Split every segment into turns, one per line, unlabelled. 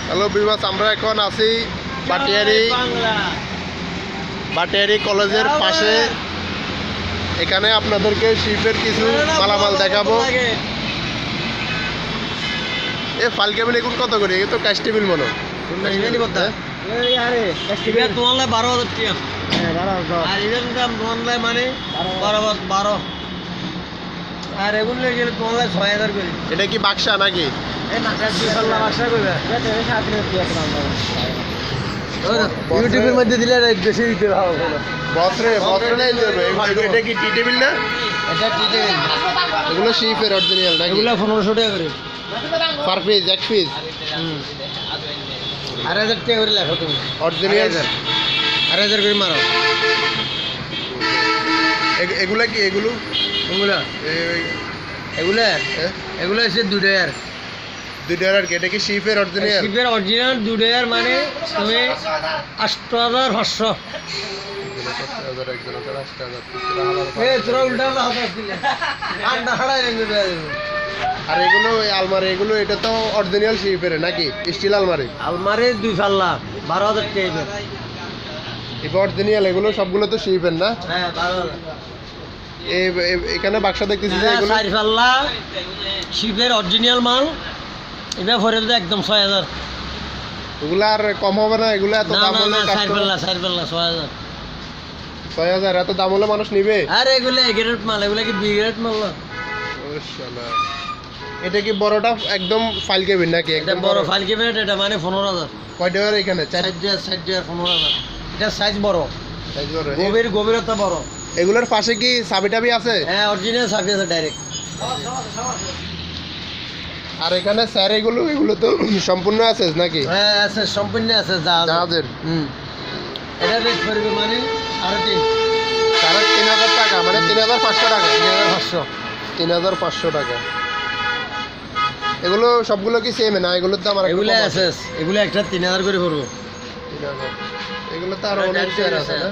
Hello viewers, আমরা এখন আছি বাটিয়ারি কলেজের পাশে। এখানে আপনাদেরকে শিল্পের কিছু মালামাল দেখাবো। এ ফাইল কেবিল এখন কত করে? এ তো ক্যাশ টেবিল মনে হয়। এটা কি বাক্সা নাকি?
ইউটিউবের মধ্যে দিলে বেশি দিতে ভালো।
এটা কি টি টেবিল না?
এটা টি টেবিল,
এগুলো শিল্পের অরিজিনাল নাকি?
এগুলো 1500 টাকা করে
পার পিস, এক পিস
2000 টাকা করে লেখো তুমি।
অরিজিনাল
2000 করে মারো।
এগুলা কি? এগুলো
এগুলো হচ্ছে 2000
আর কি? এটা কি শিপের অরিজিনাল?
শিপের অরিজিনাল 2000 মানে তুমি 8500। তোরা উল্টা
আর এগুলো আলমারি, এগুলো এটা তো অরিজিনাল শিপের নাকি? স্টিল আলমারি
2 পাল্লা 12000 টাকা।
এটা অরিজিনাল, এগুলো সবগুলো তো শিপের না?
হ্যাঁ 12000।
এখানে বাক্সা দেখতেছি যে এগুলো
4 পাল্লা শিপের অরিজিনাল মাল। এটা ভরে একদম 6000।
এগুলো আর কম হবে না? এগুলো এত দাম হলে
4 পাল্লা 6000।
6000 এত দাম হলে মানুষ নিবে?
আরে এগুলো এ গ্রেড মাল, এগুলো কি বি গ্রেড মাল না?
এটা কি বড়টা একদম ফাইল কেবিন নাকি?
এটা বড় ফাইল কেবিনেট। এটা মানে 15000।
কয়টা এর এখানে?
60 15000। এটা সাইজ বড়,
সাইজ বড়,
গভীরতা বড়।
এগুলোর পাশে কি চাবি টাবি আছে?
হ্যাঁ অরিজিনাল চাবি আছে ডাইরেক্ট।
আর এখানে স্যার এগুলো তো সম্পূর্ণ আছে নাকি?
হ্যাঁ আছে, সম্পূর্ণ আছে
জাহাজের।
এটা রেট পড়বে মানে
3000 টাকা, মানে 3500 টাকা।
3500
টাকা। এগুলো সবগুলো কি সেম না? এগুলোর দাম আর
এগুলো আছে, এগুলো একটা 3000 করে পড়বে।
3000। এগুলো তো আরো অনেক শেয়ার আছে না?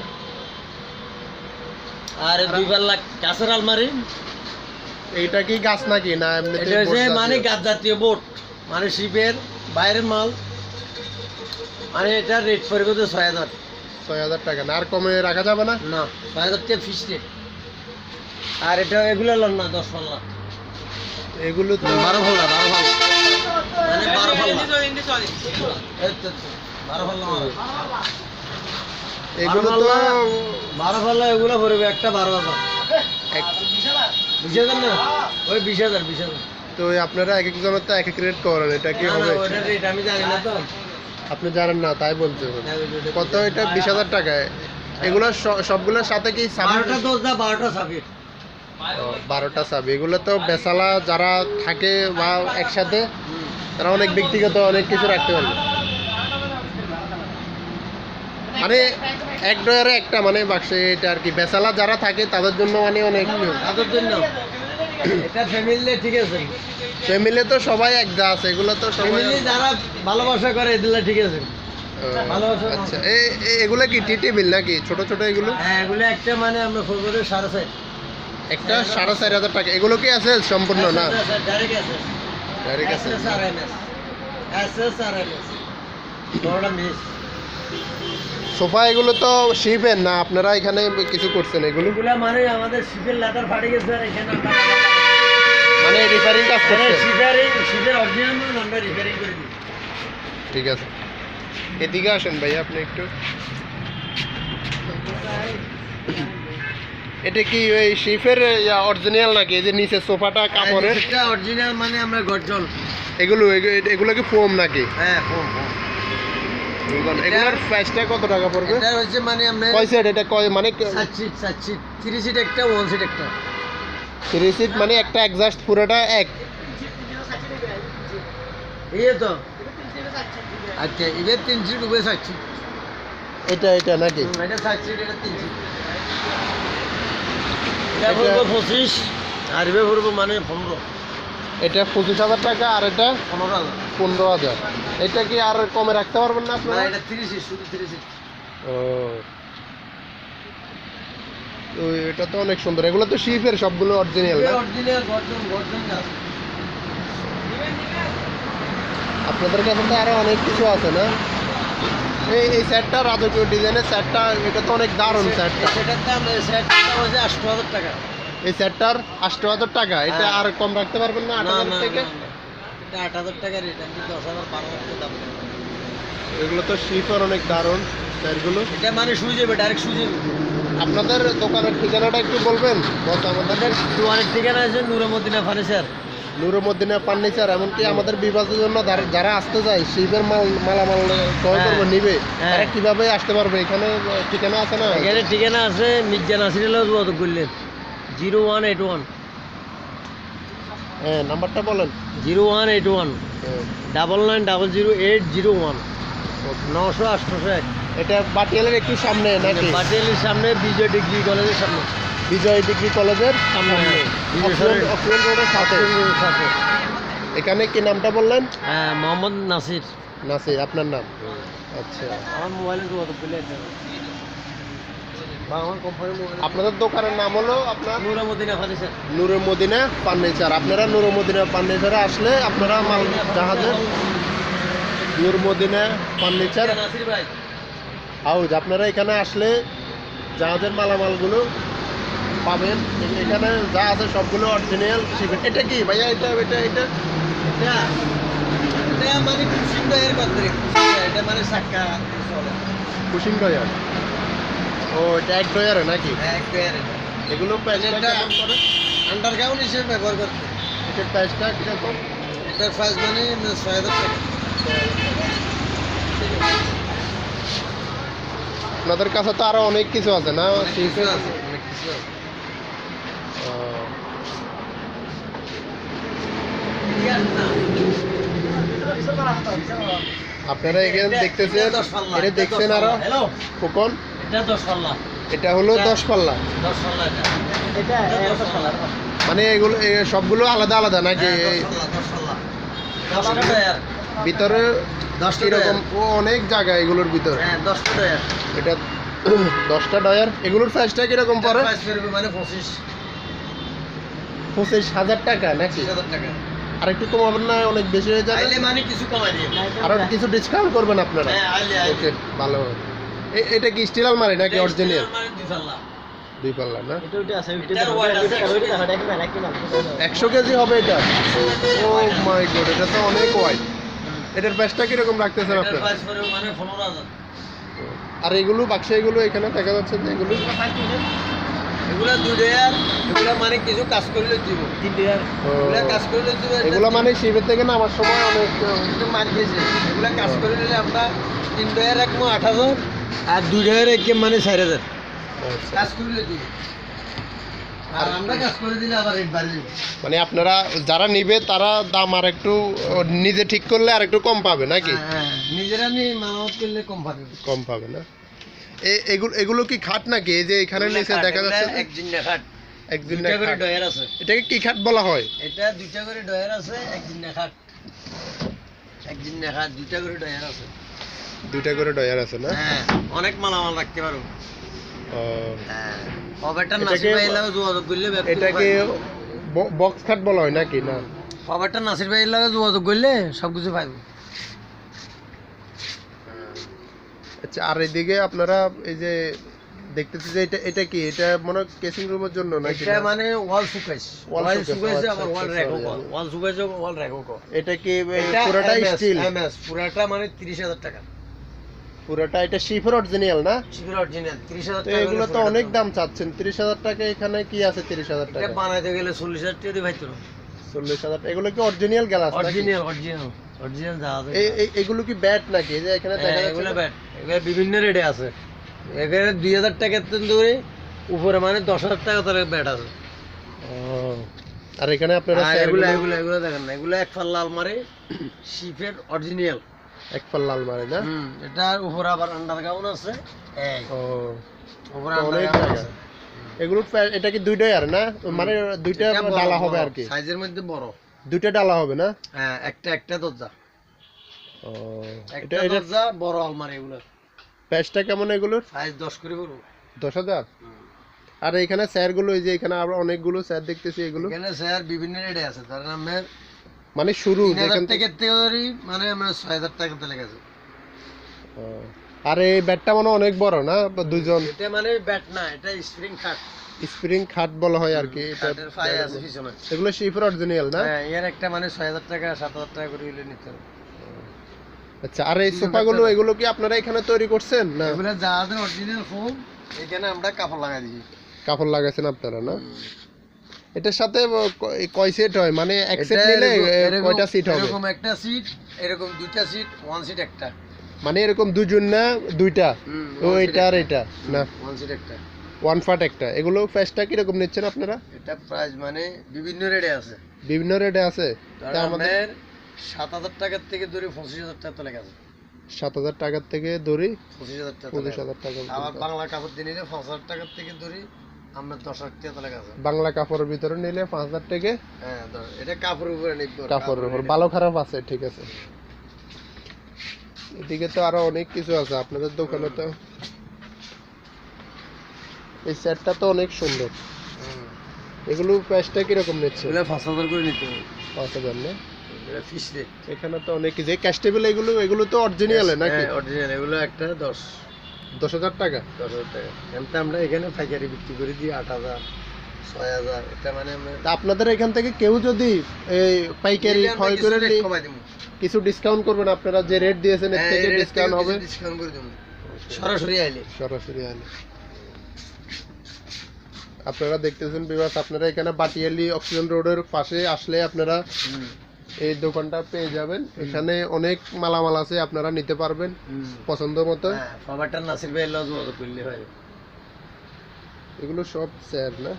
আর 2 পাল্লা কাঁচের আলমারি।
এইটা কি গাছ নাকি না এমনিতে?
এটা হচ্ছে মানে গাছ জাতীয় বোট, মানে শিপের বাইরের মাল। মানে এটা রেট পড়বে তো 6000
টাকা না? আর কমে রাখা যাবে না?
না 6000 টাকা ফিক্স রেট। আর এটা এগুলো লন না 10 পাল্লা।
এগুলো তো
12 পাল্লা মানে 12 পাল্লা। এই তো 12 পাল্লা
এগুলো তো
12 পাল্লা। এগুলো পড়বে একটা 12000। 20000 না? ওই 20000।
তো আপনারা এক একজনের তো এক এক রেট করেন, এটা কি হবে?
ওটা রেট আমি জানি না তো।
আপনি জানেন না তাই বলতে কত? এটা 20000 টাকায়। এগুলো সবগুলোর সাথে কি
12টা দরজা 12টা চাবি।
12টা চাবি। এগুলো তো বেচালা যারা থাকে বা একসাথে, তারা অনেক ব্যক্তিগত অনেক কিছু রাখতে পারবে। মানে এক ডয়ারে একটা মানে বাক্সে এটা আর কি। বেচালা যারা থাকে তাদের জন্য মানে অনেক,
তাদের জন্য এটা ফ্যামিলি ঠিক আছে।
ফ্যামিলি তো সবাই একদা আছে, এগুলো তো সবাই
ফ্যামিলি যারা ভালোবাসা করে এগুলো ঠিক আছে।
আচ্ছা, এগুলো কি টি টেবিল নাকি ছোট ছোট এগুলো?
হ্যাঁ এগুলো একটা মানে আমরা ফোরবোর্ডে 4.5।
একটা 4500 টাকা। এগুলো কি আছে সম্পূর্ণ না?
ডাইরেক্ট আছে,
ডাইরেক্ট আছে।
বড়টা মিস।
সোফা এগুলো তো শিপের না? আপনারা এখানে কিছু করছেন এগুলো?
মানে আমাদের শিপের লেদার ফাটে গেছে আর এখানে আমরা
মানে রিপেয়ারিং কাজ করছেন?
শিপের অরিজিনাল মাল আমরা রিপেয়ারিং করে দিই।
ঠিক আছে, এদিকে আসেন ভাই আপনি একটু। এটা কি ওই শিপের অরিজিনাল নাকি? এই যে নিচে সোফাটা কাপড়ের?
এটা অরিজিনাল মানে আমরা গর্জন।
এগুলো কি ফোম নাকি?
হ্যাঁ ফোম।
এগুলোর প্রাইসটা কত টাকা পড়বে?
এটা হচ্ছে মানে আমরা
কয় সিট? এটা কয় মানে
7 সিট 3 সিট একটা, 1 সিট একটা।
3 সিট মানে একটা এক্সাস্ট পুরোটা এক?
এই তো আচ্ছা, এটা 3 সিট উপরে 7 সিট।
এটা নাকি?
এটা 7 সিট, এটা 3 সিট। এটা পড়বে 25 আর এবে পড়বে মানে 15।
এটা 25000 টাকা আর এটা 15000। এটা কি আর কমে রাখতে পারবেন না আপনারা?
না এটা 30 সিট, শুধু 30 সিট।
তো এটা তো অনেক সুন্দর। এগুলো তো শিপের সবগুলো অরিজিনাল না?
অরিজিনাল গর্জন গাছ।
আপনাদের কাছে তো আরো অনেক কিছু আছে না? এই সেটটা রাজকীয় ডিজাইনের সেটটা, এটা তো অনেক দারুণ সেটটা।
সেটার দাম সেটটার দাম হচ্ছে 8,000 টাকা।
এই সেটটার 8,000 টাকা। এটা
হ্যাঁ।
আর কম রাখতে পারবেন না?
না
8,000
না
থেকে?
না, না। এটা 8,000 টাকা রেট, আমি 10,000 12,000 টাকা দাম দেব।
এগুলো তো শিফার অনেক দারুণ সেটগুলো।
এটা মানে শুয়ে যাবে, ডাইরেক্ট শুয়ে যাবে।
আপনাদের দোকানের ঠিকানাটা একটু বলবেন বস আমাদের?
আমাদের দোকানের ঠিকানা আছে নূরে মদিনা ফার্নিচার।
নুরুমুদ্দিনা ফার্নিচার। এমনকি আমাদের বিভাগের জন্য যারা আসতে চায় শিবের মালামাল ক্রয় করবে,
হ্যাঁ।
নিবে,
হ্যাঁ।
তারা কিভাবে আসতে পারবে? এখানে ঠিকানা আছে না?
এখানে ঠিকানা আছে মির্জা নাসিরের যোগাযোগ করলেন 0181
হ্যাঁ, নাম্বারটা বলেন।
0181
হ্যাঁ।
99008001 900
এটা বাটিয়ালের একটু সামনে নাকি?
বাটিয়ালির সামনে বিজয় ডিগ্রি কলেজের সামনে।
বিজয় ডিগ্রি কলেজের
সামনে।
অক্সিজেন রোডের সাথে। এখানে কি নামটা বললেন?
হ্যাঁ, মোহাম্মদ নাসির।
নাসির, আপনার নাম? আচ্ছা।
আমার মোবাইলে যোগাযোগ করলে বা আমার কোম্পানির মোবাইল।
আপনাদের দোকানের নাম হলো আপনার
নূরে মদিনা ফার্নিচার।
নুরুমুদ্দিনা ফার্নিচার। আপনারা নুরুমুদ্দিনা ফার্নিচারে আসলে আপনারা মাল জাহাজের নুরুমুদ্দিনা ফার্নিচার
নাসির ভাই,
হাউস, আপনারা এখানে আসলে জাহাজের মালামালগুলো পাবেন। এখানে যা আছে সবগুলো অরিজিনাল শিবেন। এটা কি ভাইয়া? এটা এটা এটা
এটা এটা মানে কুশিং ডয়ের কতরে, এটা মানে সাক্কা চলে।
Cushing drawer. ও, এটা এক ডয়ারে নাকি?
এক ডয়ের।
এগুলো প্রাইসটা
এটা
কেমন করে?
আন্ডারগ্রাউন্ড হিসেবে ব্যবহার করতে।
এটার প্রাইসটা কিরকম?
এটার প্রাইস মানে 6,000 টাকা।
আপনাদের কাছে তো আরো অনেক কিছু আছে না?
অনেক কিছু আছে, অনেক কিছু আছে।
ও, আপনারা এখানে দেখতেছেন, এটা দেখছেন আরো
হ্যালো,
ফুকন।
এটা 10 পাল্লা।
এটা হলো 10 পাল্লা।
10 পাল্লা এটা। এটা 10 পাল্লা।
মানে এগুলো সবগুলো আলাদা আলাদা নাকি?
10 পাল্লা, 10 পাল্লা। 10টা টায়ার।
ভিতরে
10টা
কিরকম? ও, অনেক জায়গা এগুলোর ভিতরে।
হ্যাঁ, 10টা টায়ার।
এটা 10টা ডয়ার। এগুলোর প্রাইসটা কিরকম পড়ে?
প্রাইস পড়বে মানে
25,000 টাকা নাকি?
25,000 টাকা।
আর একটু কমাবেন না? অনেক বেশি হয়ে যাবে।
আইলে মানে কিছু কমাই দিয়ে।
আর কিছু ডিসকাউন্ট করবেন আপনারা?
হ্যাঁ, আইলে
ওকে, ভালো হবে। এটা কি স্টিল আলমারি নাকি অরিজিনাল?
মানে 2 পাল্লা।
2 পাল্লা না?
এটা ওইটা আছে, এটার ওয়াইড আছে।
100 কেজি হবে এটা? ও মাই গড, এটা তো অনেক ওয়াইড। এটার প্রাইসটা কিরকম রাখতেছেন
এটার
আপনারা?
প্রাইস পড়বে মানে 15,000।
আর এগুলো বাক্স, এগুলো এখানে দেখা যাচ্ছে যে এগুলো
এগুলা 2 টায়ার, এগুলা মানে কিছু কাজ করলে দিব 3 টায়ার।
ও,
এগুলা কাজ করলে দিব।
এগুলো মানে শিবের থেকে নামার সময় অনেক
একটু মার গেছে। এগুলা কাজ করে নিলে আমরা 3 টায়ার রাখবো 8,000 আর 2 টায়ার একে মানে 4,000
আচ্ছা।
কাজ করলে দিব। আর আমরা কাজ করে দিলে আবার রেট বাড়িয়ে দিব।
মানে আপনারা যারা নিবে তারা দাম আর একটু নিজে ঠিক করলে আর একটু কম পাবে নাকি?
হ্যাঁ, নিজেরা নিয়ে মারামত করলে কম পাবে।
কম পাবে না? এগুলো এগুলো কি খাট নাকি? এই যে এখানে নিচে দেখা যাচ্ছে যে
একদিনের খাট।
একদিন
দুইটা করে ডয়ার আছে।
এটাকে কি খাট বলা হয়?
এটা 2টা করে ডয়ার আছে, একদিনের খাট। একদিনের খাট 2টা করে ডয়ার আছে।
2টা করে ডয়ার আছে না?
হ্যাঁ, অনেক মালামাল রাখতে পারো।
ও,
হ্যাঁ, কভারটা
এটাকে-
নাসির ভাইয়ের লাগে যোগাযোগ করলে
এটাকে বক্স খাট বলা হয় নাকি? না,
কভারটা নাসির ভাইয়ের লাগে যোগাযোগ করলে সব কিছু পাইব।
আচ্ছা। আর এদিকে আপনারা এই যে দেখতেছি যে এটা এটা কি? এটা মনে হয় কেসিং রুমের জন্য নাকি?
এটা মানে ওয়াল সুকেস।
Wall
ওয়াল
showcase,
সুকেস
আচ্ছা,
আবার ওয়াল
আচ্ছা,
র্যাকও
sorry,
ওয়াল সুকেস ওয়াল র্যাকও।
এটা কি পুরোটা স্টিল?
এমএস পুরোটা মানে 30,000 টাকা।
পুরোটা এটা শিফের অরিজিনাল না?
শিবির অরিজিনাল 30,000
তো
টাকা।
এগুলো তো অনেক দাম চাচ্ছেন। 30,000 টাকা। এখানে কি আছে 30,000
এটা
টাকা?
বানাইতে গেলে 40,000 টাকা দিয়ে ভাইতো।
40,000। এগুলো কি অরিজিনাল গ্লাস নাকি?
অরিজিনাল অরিজিনাল অরিজিনাল যা আছে।
এগুলো কি ব্যাট নাকি? এই যে এখানে দেখা যাচ্ছে
এগুলো ব্যাট, এগুলো বিভিন্ন রেটে আছে। এখানে 2,000 টাকা ধরে উপরে মানে 10,000 টাকা তার ব্যাট আছে।
ও, আর এখানে আপনারা
আর
চেয়ারগুলো
এগুলো দেখেন না, এগুলো এক পাল্লা আলমারি শিপের অরিজিনাল।
এক পাল্লা আলমারি না?
এটার উপরে আবার আন্ডারগ্রাউন্ড আছে। এই
ও,
উপরে
তো অনেক
আন্ডারগ্রাউন্ড
জায়গা।
আছে।
এগুলো এটা কি 2 ডয়ার না? মানে 2টা
এটা বড়,
ডালা হবে
বড়,
আর কি?
সাইজের মধ্যে বড়।
2টা ডালা হবে না?
হ্যাঁ, একটা দরজা।
ও,
একটা
এটা
দরজা বড় আলমারি। এগুলো
প্রাইসটা কেমন এগুলোর?
সাইজ 10 করে পড়বে।
10,000। আর এখানে চেয়ারগুলো, এই যে এখানে আবার অনেকগুলো চেয়ার দেখতেছি, এগুলো
এখানে স্যার বিভিন্ন রেটে আছে। তার নামে
মানে শুরু
3000 টাকা থেকে ধরি মানে আমরা 6000 টাকা তে লেগেছে।
ও, আর এই ব্যাটটা মানে অনেক বড় না, বা দুইজন?
এটা মানে ব্যাট না, এটা স্প্রিং খাট।
স্প্রিং খাট বলা হয় আর কি এটা।
খাটের ফাই আছে পিছনে।
এগুলো শিফের অরিজিনাল না?
হ্যাঁ, এর একটা মানে 6000 টাকা 7000 টাকা করে হইলে নিতে হবে।
আচ্ছা, আর এই সোফাগুলো এগুলো কি আপনারা এখানে তৈরি করছেন না?
এগুলো যাদের অরিজিনাল ফোম, এখানে আমরা কাপড় লাগাই দিই।
কাপড় লাগাইছেন আপনারা না? এটার সাথে কয় সেট হয়, মানে এক সেট নিলে কয়টা সিট হবে?
এরকম একটা সিট, এরকম দুইটা সিট, ওয়ান সিট একটা।
মানে এরকম দুজন না দুইটা? ও এটা আর এটা না,
ওয়ান সিট একটা,
ওয়ান পার্ট একটা। এগুলো প্রাইসটা কিরকম নিচ্ছেন আপনারা?
এটা প্রাইস মানে বিভিন্ন রেটে আছে।
বিভিন্ন রেটে আছে? তা আমাদের
7000 টাকা থেকে ধরে 25000 টাকা তলে গেছে।
7000 টাকার থেকে ধরি
25000 টাকা।
25000 টাকা।
আবার বাংলা কাপড় দিয়ে নিলে 5000 টাকা থেকে ধরি আমরা 10000 টাকা তলে গেছে।
বাংলা কাপড়ের ভিতরে নিলে 5000 টাকা।
হ্যাঁ, এটা কাপড়ের উপরে নির্ভর।
কাপড়ের উপর ভালো খারাপ আছে, ঠিক আছে। এদিকে তো আরো অনেক কিছু আছে আপনাদের দোকানে। তো এই সেটটা তো অনেক সুন্দর। এগুলো প্রাইসটা কিরকম নিচ্ছে?
এগুলো 5000 করে নিতে হবে।
5000 না?
এটা ফিক্স রেট।
এখানে তো অনেক কিছু ক্যাস্টেবল, এগুলো তো অরিজিনাল নাকি?
হ্যাঁ, অরিজিনাল। এগুলো একটা
10000 টাকা।
10000 টাকা। কিন্তু আমরা এখানে পাইকারি বিক্রি করে দিই 8000, 6000। এটা মানে আমরা
তা আপনাদের এখান থেকে কেউ যদি এই পাইকারি ক্রয় করে নিয়ে
কমাই দিব।
কিছু ডিসকাউন্ট করবেন? আপনারা যে রেট দিয়েছেন এর থেকে ডিসকাউন্ট হবে?
ডিসকাউন্ট করে দেব সরাসরি আইলে।
সরাসরি আইলে। আপনারা দেখতেছেন ভিউয়ার্স, আপনারা এখানে বাটিয়ালি অক্সিজেন রোডের পাশে আসলে আপনারা এই দোকানটা পেয়ে যাবেন। এখানে অনেক মালামাল আছে, আপনারা নিতে পারবেন পছন্দ মতো।
হ্যাঁ, বাবাটা নাসির ভাই লজ মতো করলে হয়।
এগুলো সব স্যার না?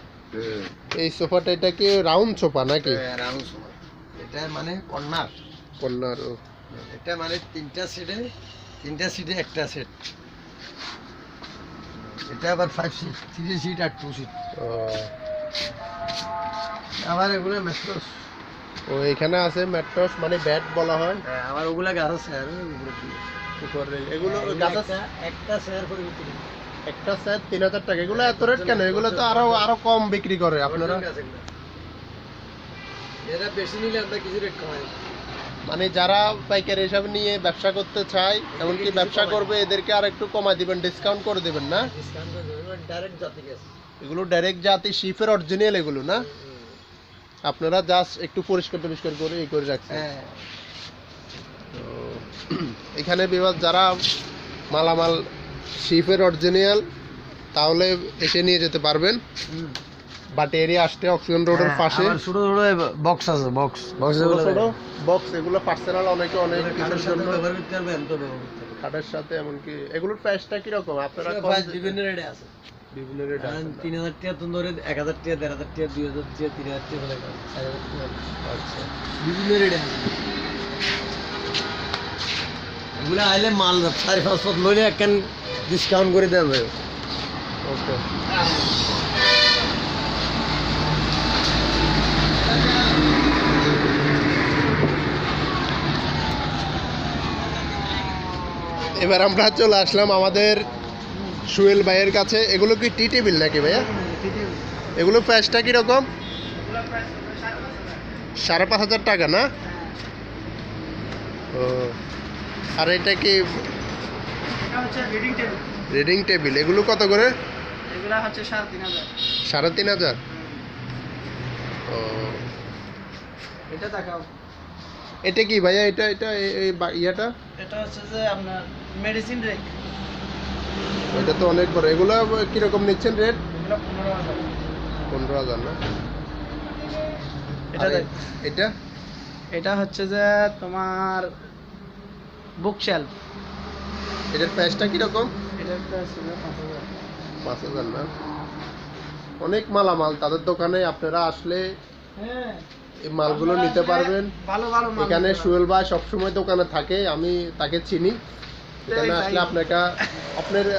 এই সোফাটা এটা কি রাউন্ড সোফা নাকি?
হ্যাঁ, রাউন্ড সোফা। এটা মানে কর্নার।
কর্নার।
এটা মানে তিনটা সিটে একটা সেট। এটা আবার 5 সিট, 3 সিট আর 2 সিট। আবার এগুলো ম্যাট্রেস।
ও, এখানে আছে ম্যাট্রেস, মানে ব্যাট বলা হয়।
হ্যাঁ, আবার ওগুলা গাছ স্যার উপরে
এগুলো
একটা স্যার করে বিক্রি।
একটা সেট 3000 টাকা। এগুলো এত রেট কেন? এগুলো তো আরো কম বিক্রি করে আপনারা।
এরা বেশি নিলে আমরা কিছু রেট কমাই দেব।
মানে যারা পাইকারি হিসাবে নিয়ে ব্যবসা করতে চায়, এমনকি ব্যবসা করবে, এদেরকে আর একটু কমাই দিবেন, ডিসকাউন্ট করে দিবেন না?
ডিসকাউন্ট করে দেব। ডাইরেক্ট জাতি গেছে।
এগুলো ডাইরেক্ট জাতি শিফের অরিজিনাল এগুলো না? আপনারা জাস্ট একটু পরিষ্কার করে এই করে রাখছেন।
হ্যাঁ,
তো এখানে বিভাগ যারা মালামাল শিফের অরিজিনাল, তাহলে এসে নিয়ে যেতে পারবেন। বাট এরিয়া আসতে অক্সিজেন রোডের পাশে
ছোট ছোট বক্স আছে, বক্স
ছোট বক্স, এগুলো পার্সোনাল অনেক কিছুর জন্য
ব্যবহার করতে পারবেন। তো ব্যবহার করতে পারবেন।
খাটের সাথে। এমনকি এগুলোর প্রাইসটা কিরকম আপনারা?
বিভিন্ন রেটে আছে।
বিভিন্ন রেট আছে।
3000 টাকা তো ধরে 1000 টাকা, 1500 টাকা, 2000 টাকা, 3000 টাকা করে গেল, 4000 টাকা।
আচ্ছা,
বিভিন্ন রেটে আছে। এগুলো আইলে মাল 4-5 লইলে একখান ডিসকাউন্ট করে দেওয়া যাবে।
ওকে। এবার আমরা চলে আসলাম আমাদের সুয়েল ভাইয়ের কাছে। এগুলো কি টি টেবিল নাকি ভাইয়া? এগুলো প্রাইসটা কিরকম? 5,500 টাকা না? ও, আর এটা কি রিডিং টেবিল? এগুলো কত করে?
এগুলো হচ্ছে 3500।
3500? ও,
এটা দেখাও।
এটা কি ভাইয়া? এটা ইয়াটা
এটা হচ্ছে যে আপনার মেডিসিন রেক।
এটা তো অনেক বড়। এগুলো কিরকম নিচ্ছেন রেট?
এগুলো 15000।
15000 না?
এটা
আর এটা
এটা হচ্ছে যে তোমার বুক শেলফ।
এটার প্রাইসটা কিরকম?
এটার প্রাইস হলো 5000।
5000 না? অনেক মালামাল তাদের দোকানে, আপনারা আসলে
হ্যাঁ,
এই মালগুলো নিতে পারবেন।
ভালো ভালো মাল।
এখানে সুয়েল ভাই সবসময় দোকানে থাকে, আমি তাকে চিনি। এখানে আসলে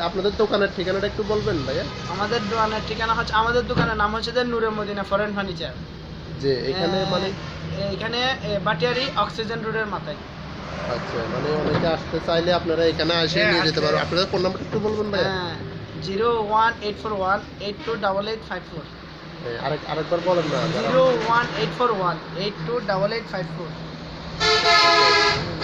আপনাদের দোকানের ঠিকানাটা একটু বলবেন ভাইয়া?
আমাদের দোকানের ঠিকানা হচ্ছে, আমাদের দোকানের নাম হচ্ছে যে নূরে মদিনা ফরেন ফার্নিচার।
যে এখানে মানে
এখানে বাটিয়ারি অক্সিজেন রোডের মাথায়।
আচ্ছা, মানে অনেকে আসতে চাইলে আপনারা এখানে এসে নিয়ে যেতে পারবেন। আপনাদের ফোন নাম্বার একটু বলবেন ভাইয়া?
হ্যাঁ, 01841828854।
আরেকবার বলেন না।
01841828854।